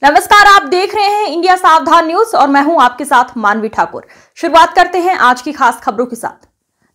नमस्कार, आप देख रहे हैं इंडिया सावधान न्यूज और मैं हूं आपके साथ मानवी ठाकुर। शुरुआत करते हैं आज की खास खबरों के साथ।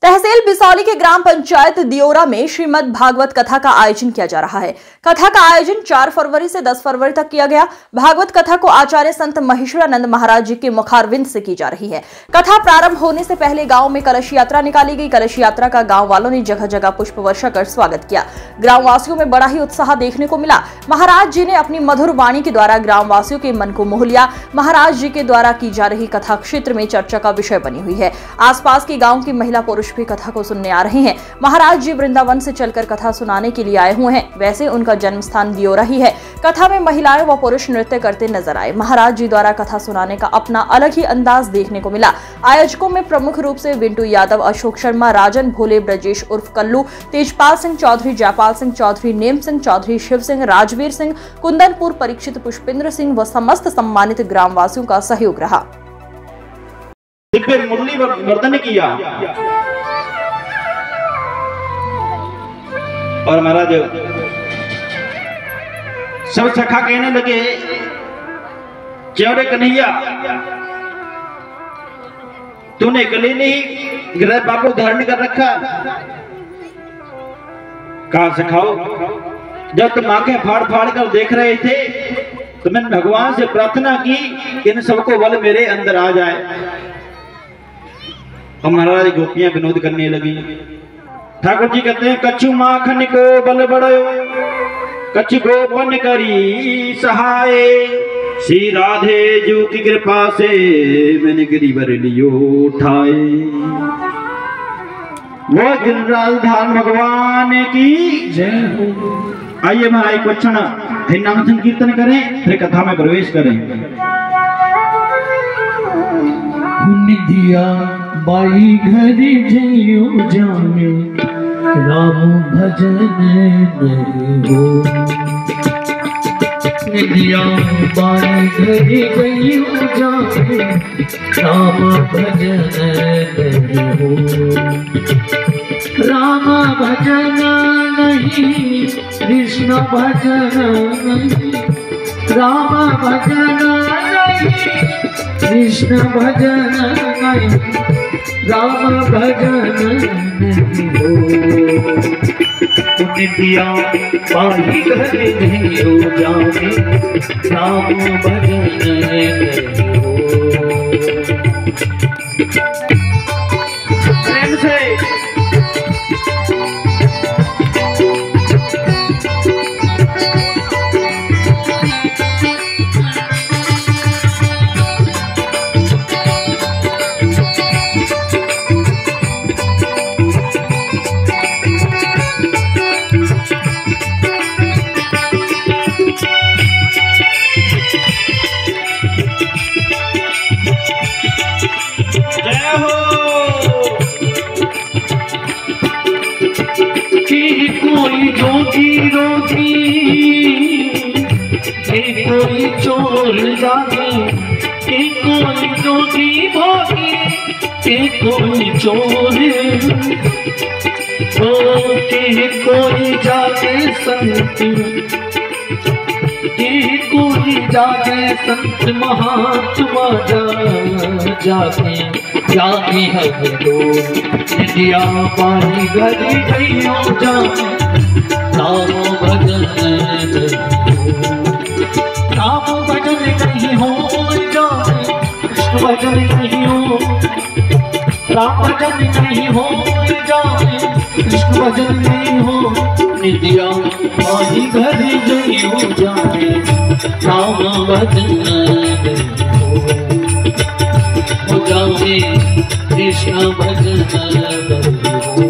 तहसील बिसौली के ग्राम पंचायत दियोरा में श्रीमद् भागवत कथा का आयोजन किया जा रहा है। कथा का आयोजन 4 फरवरी से 10 फरवरी तक किया गया। भागवत कथा को आचार्य संत महेश्वरानंद महाराज जी के मुखारविंद से की जा रही है। कथा प्रारंभ होने से पहले गांव में कलश यात्रा निकाली गई। कलश यात्रा का गांव वालों ने जगह जगह पुष्प वर्षा कर स्वागत किया। ग्राम वासियों में बड़ा ही उत्साह देखने को मिला। महाराज जी ने अपनी मधुर वाणी के द्वारा ग्राम वासियों के मन को मोह लिया। महाराज जी के द्वारा की जा रही कथा क्षेत्र में चर्चा का विषय बनी हुई है। आसपास के गाँव की महिला पुरुष भी कथा को सुनने आ रहे हैं। महाराज जी वृंदावन से चलकर कथा सुनाने के लिए आए हुए हैं। वैसे उनका जन्म स्थान दियोरा ही है। कथा में महिलाएं व पुरुष नृत्य करते नजर आए। महाराज जी द्वारा कथा सुनाने का अपना अलग ही अंदाज देखने को मिला। आयोजकों में प्रमुख रूप से विंटू यादव, अशोक शर्मा, राजन भोले, ब्रजेश उर्फ कल्लू, तेजपाल सिंह चौधरी, जयपाल सिंह चौधरी, नेम सिंह चौधरी, शिव सिंह, राजवीर सिंह, कुंदनपुर, परीक्षित, पुष्पेंद्र सिंह व समस्त सम्मानित ग्रामवासियों का सहयोग रहा। मुरली वर्धन किया और महाराज सब सखा कहने लगे, च्योरे कन्हैया तूने गले नहीं ग्रह बाबू धारण कर रखा। कहा सखाओ, जब तुम आंखें फाड़ फाड़ कर देख रहे थे तो मैंने भगवान से प्रार्थना की इन सबको बल मेरे अंदर आ जाए। और महाराज गोपियां विनोद करने लगी। ठाकुर जी कहते हैं, कछु माखन को बल बढ़ो, कछु गोपन करी सहाय, श्री राधे जू की कृपा से मैंने गिरिवर लियो उठाए। वो गिरिराज धाम भगवान की जय हो। आइए महाराज कुछ क्षण नाम संकीर्तन करें, फिर कथा में प्रवेश करें। दिया बाई घरी जइयो जाने, राम भजन नहीं हो। दिया बाई घरी जइयो जाने, राम भजन नहीं हो। राम भजन नहीं, कृष्ण भजन नहीं, राम भजन नहीं, कृष्ण भजन नहीं, राम भजन नहीं हो। दिया बाई घर नहीं हो जाने, राम भजन नहीं हो। प्रेम से कोई चोर जागे, कोई जोगी भोगी, कोई चोर, कोई जागे संत, कोई जागे संत महात्मा जागे जागे हर दो। दिया पानी घरी गइयो जाने, राम भजन राम भजन नहीं हो जाने, कृष्ण भजन नहीं हो। राम भजन नहीं हो जाने, कृष्ण भजन नहीं हो। निदिया पानी घरी जइयो जाने, राम भजन हो जाने, कृष्ण भजन हो।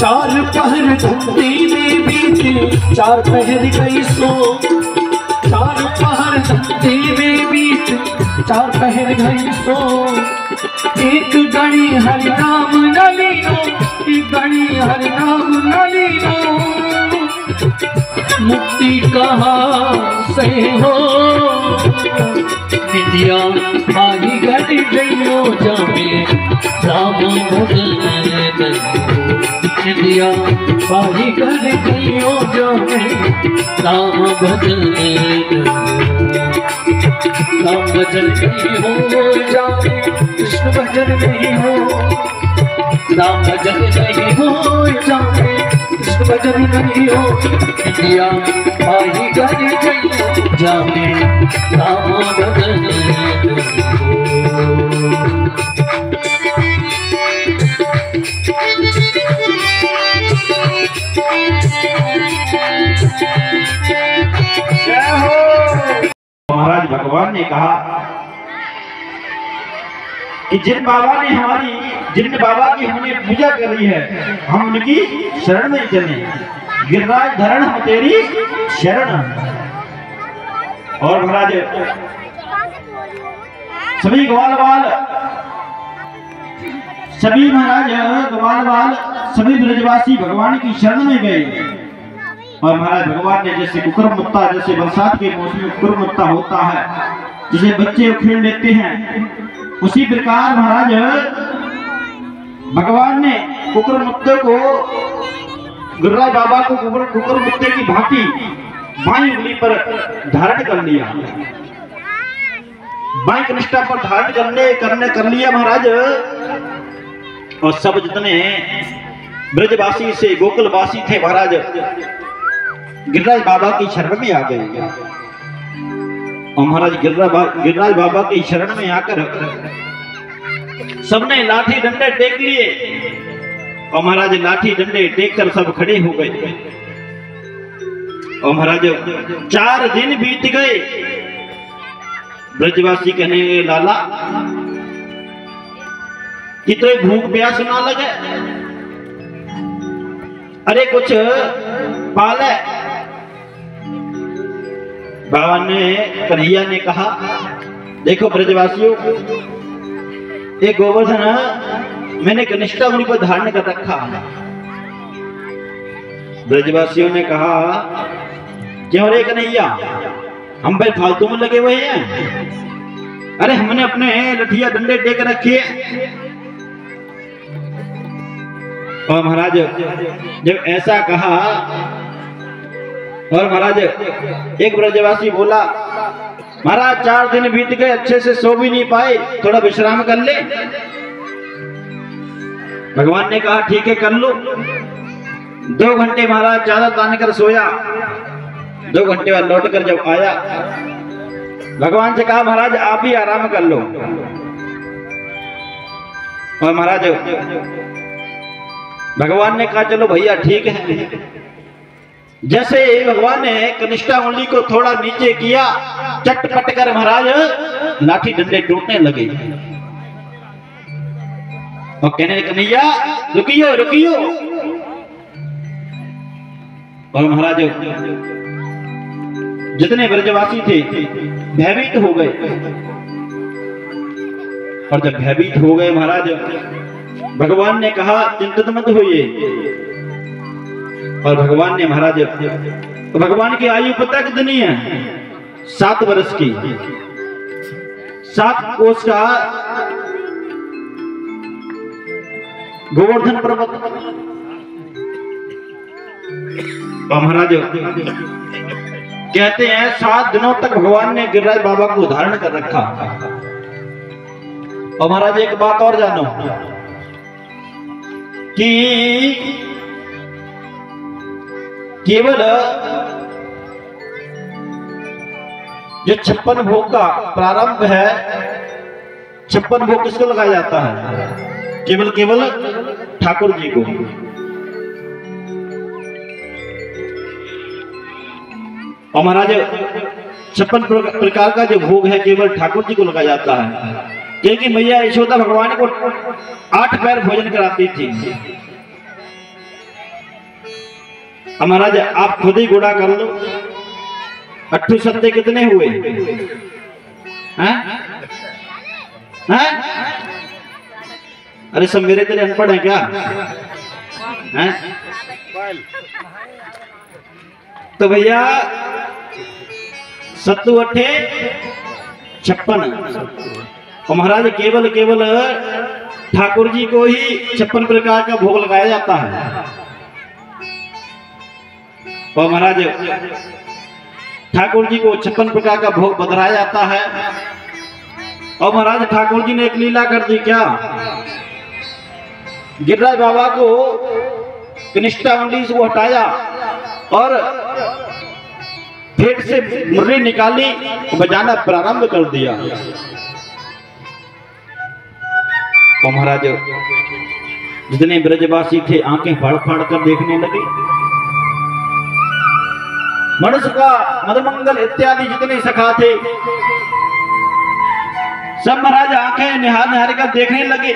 चार पहर धरती में बीते, चार पहर गई सो। चार पहर धरती में बीते, चार पहर गई सो। एक गणी हरि नाम न लीनो, एक गणी हरि नाम न लीनो। मुक्ति कहाँ से हो, नित्या माही गति गयो जामे, राम भजन नित्या माही गति गयो जामे, राम भजन राम भजन नहीं हो जामे, कृष्ण भजन नहीं हो। राम भजन नहीं हो जामे, कृष्ण भजन नहीं हो। नित्या माही गति गयो जामे, राम भजन नहीं हो। महाराज भगवान ने कहा कि जिन बाबा की हमने पूजा करी है, हम उनकी शरण में चले। गिरिराज धरण हम तेरी शरण। और महाराज सभी ग्वाल बाल सभी ब्रजवासी भगवान की शरण में गए। और महाराज भगवान ने जैसे कुकुर मुत्ता, जैसे बरसात के मौसम में कुकुर मुत्ता होता है, जिसे बच्चे उखेड़ लेते हैं, उसी प्रकार महाराज भगवान ने कुकुर मुत्ते को, गिरिराज बाबा को कुकुर मुत्ते की भांति बाईं उंगली पर धारण कर लिया, बाईं कनिष्ठा पर धारण कर लिया महाराज। और सब जितने ब्रजवासी से गोकुलवासी थे महाराज, गिरिराज बाबा की शरण में आ गए। और महाराज गिरिराज बाबा की शरण में आकर सबने लाठी डंडे टेक लिए। और महाराज लाठी डंडे टेक कर सब खड़े हो गए। और महाराज 4 दिन बीत गए। ब्रजवासी कहने लगे, लाला कि तो भूख प्यास ना लगे, अरे कुछ पाले। बाबा ने, कन्हैया ने कहा, देखो ब्रजवासियों, एक गोवर्धन मैंने कनिष्ठा उंगली पर धारण कर रखा। ब्रजवासियों ने कहा, क्यों रे कन्हैया, हम भाई फालतू में लगे हुए हैं? अरे हमने अपने लठिया डंडे टेक रखे। और महाराज जब ऐसा कहा, और महाराज एक ब्रजवासी बोला, महाराज 4 दिन बीत गए, अच्छे से सो भी नहीं पाए, थोड़ा विश्राम कर ले। भगवान ने कहा, ठीक है कर लो। 2 घंटे महाराज ज्यादा तान कर सोया। 2 घंटे बाद लौट कर जब आया, भगवान से कहा, महाराज आप ही आराम कर लो। और महाराज भगवान ने कहा, चलो भैया ठीक है। जैसे भगवान ने कनिष्ठा उंगली को थोड़ा नीचे किया, चटपट कर महाराज लाठी डंडे टूटने लगे। और कहने लगे, कन्हैया रुकियो रुकियो। और महाराज जितने ब्रजवासी थे भयभीत हो गए। और जब भयभीत हो गए महाराज, भगवान ने कहा, चिंतित मत होइए। और भगवान ने महाराज, तो भगवान की आयु पता कितनी है? 7 वर्ष की। 7 कोस का गोवर्धन पर्वत। और महाराज कहते हैं 7 दिनों तक भगवान ने गिरिराज बाबा को धारण कर रखा। और महाराज एक बात और जानो कि केवल जो 56 भोग का प्रारंभ है, 56 भोग किसको लगाया जाता है? केवल ठाकुर जी को। और महाराज 56 प्रकार का जो भोग है केवल ठाकुर जी को लगाया जाता है, क्योंकि मैया यशोदा भगवान को 8 पैर भोजन कराती थी। अब महाराज आप खुद ही गुणा कर लो, 8 सत्ते कितने हुए? हैं? हैं? अरे सब मेरे तेरे अनपढ़ हैं क्या? हैं? तो भैया 7 8 56, और महाराज केवल केवल ठाकुर जी को ही 56 प्रकार का भोग लगाया जाता है। और महाराज ठाकुर जी को 56 प्रकार का भोग बधराया जाता है। और महाराज ठाकुर जी ने एक लीला कर दी क्या, गिरिराज बाबा को कनिष्ठा मंडी से वो हटाया और पेट से मुर्री निकाली, बजाना प्रारंभ कर दिया। और महाराज जितने ब्रजवासी थे आंखें फाड़ फाड़ कर देखने लगे। मनुष्य का मदमंगल इत्यादि जितने सखा थे सब महाराज आंखें निहार निहार कर देखने लगे।